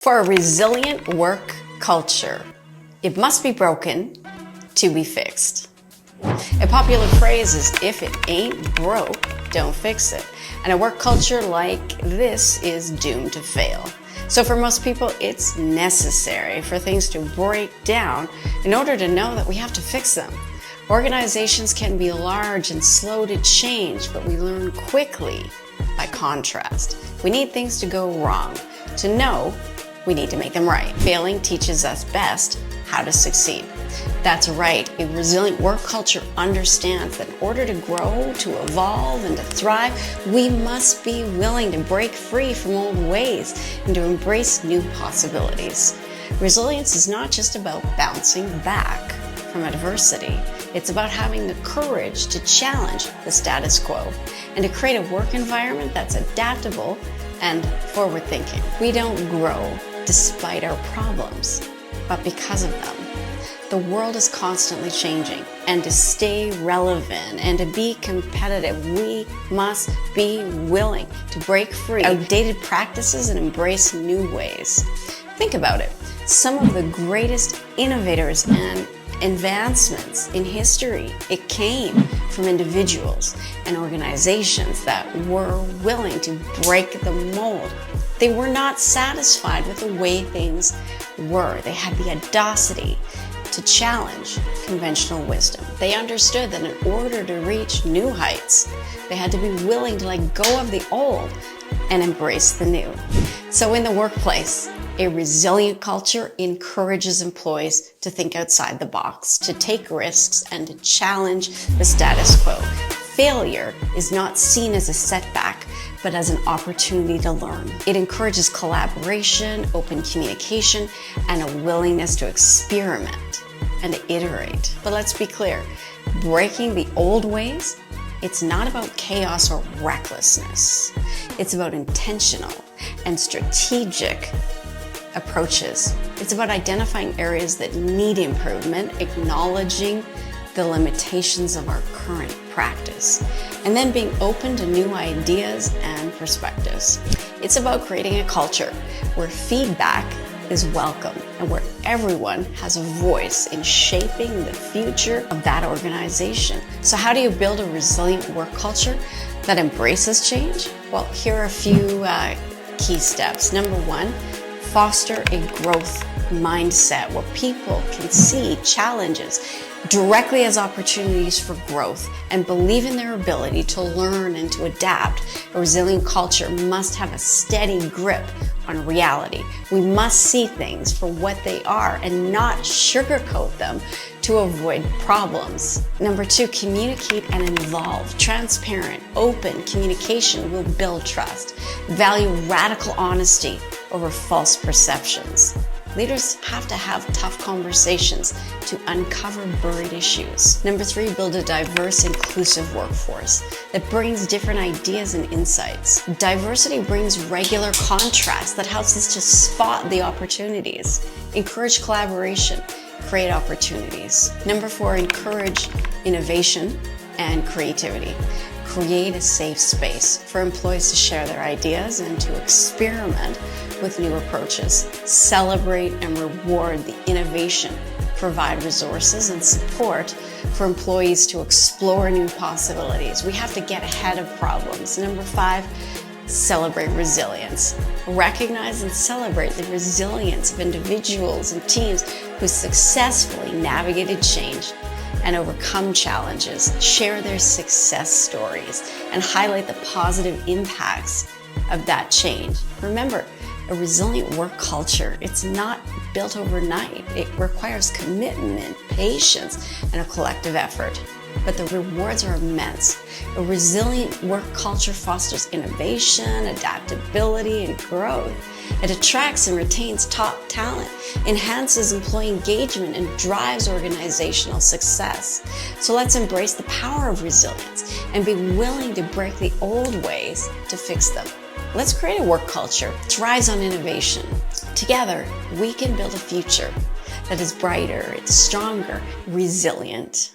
For a resilient work culture, it must be broken to be fixed. A popular phrase is, if it ain't broke, don't fix it. And a work culture like this is doomed to fail. So for most people, it's necessary for things to break down in order to know that we have to fix them. Organizations can be large and slow to change, but we learn quickly by contrast. We need things to go wrong to know we need to make them right. Failing teaches us best how to succeed. That's right, a resilient work culture understands that in order to grow, to evolve, and to thrive, we must be willing to break free from old ways and to embrace new possibilities. Resilience is not just about bouncing back from adversity. It's about having the courage to challenge the status quo and to create a work environment that's adaptable and forward-thinking. We don't grow despite our problems, but because of them. The world is constantly changing, and to stay relevant and to be competitive, we must be willing to break free outdated practices and embrace new ways. Think about it. Some of the greatest innovators and advancements in history, it came from individuals and organizations that were willing to break the mold. They were not satisfied with the way things were. They had the audacity to challenge conventional wisdom. They understood that in order to reach new heights, they had to be willing to let go of the old and embrace the new. So in the workplace, a resilient culture encourages employees to think outside the box, to take risks, and to challenge the status quo. Failure is not seen as a setback, but as an opportunity to learn. It encourages collaboration, open communication, and a willingness to experiment and to iterate. But let's be clear, breaking the old ways, it's not about chaos or recklessness. It's about intentional and strategic approaches. It's about identifying areas that need improvement, acknowledging the limitations of our current practice, and then being open to new ideas and perspectives. It's about creating a culture where feedback is welcome and where everyone has a voice in shaping the future of that organization. So how do you build a resilient work culture that embraces change? Well, here are a few key steps. Number one, foster a growth mindset where people can see challenges directly as opportunities for growth and believe in their ability to learn and to adapt. A resilient culture must have a steady grip on reality. We must see things for what they are and not sugarcoat them to avoid problems. Number two, communicate and involve. Transparent, open communication will build trust. Value radical honesty over false perceptions. Leaders have to have tough conversations to uncover buried issues. Number three, build a diverse, inclusive workforce that brings different ideas and insights. Diversity brings regular contrast that helps us to spot the opportunities. Encourage collaboration, create opportunities. Number four, encourage innovation and creativity. Create a safe space for employees to share their ideas and to experiment with new approaches. Celebrate and reward the innovation. Provide resources and support for employees to explore new possibilities. We have to get ahead of problems. Number five, celebrate resilience. Recognize and celebrate the resilience of individuals and teams who successfully navigated change and overcome challenges. Share their success stories and highlight the positive impacts of that change. Remember, a resilient work culture, it's not built overnight. It requires commitment, patience, and a collective effort. But the rewards are immense. A resilient work culture fosters innovation, adaptability, and growth. It attracts and retains top talent, enhances employee engagement, and drives organizational success. So let's embrace the power of resilience and be willing to break the old ways to fix them. Let's create a work culture that thrives on innovation. Together, we can build a future that is brighter, it's stronger, resilient.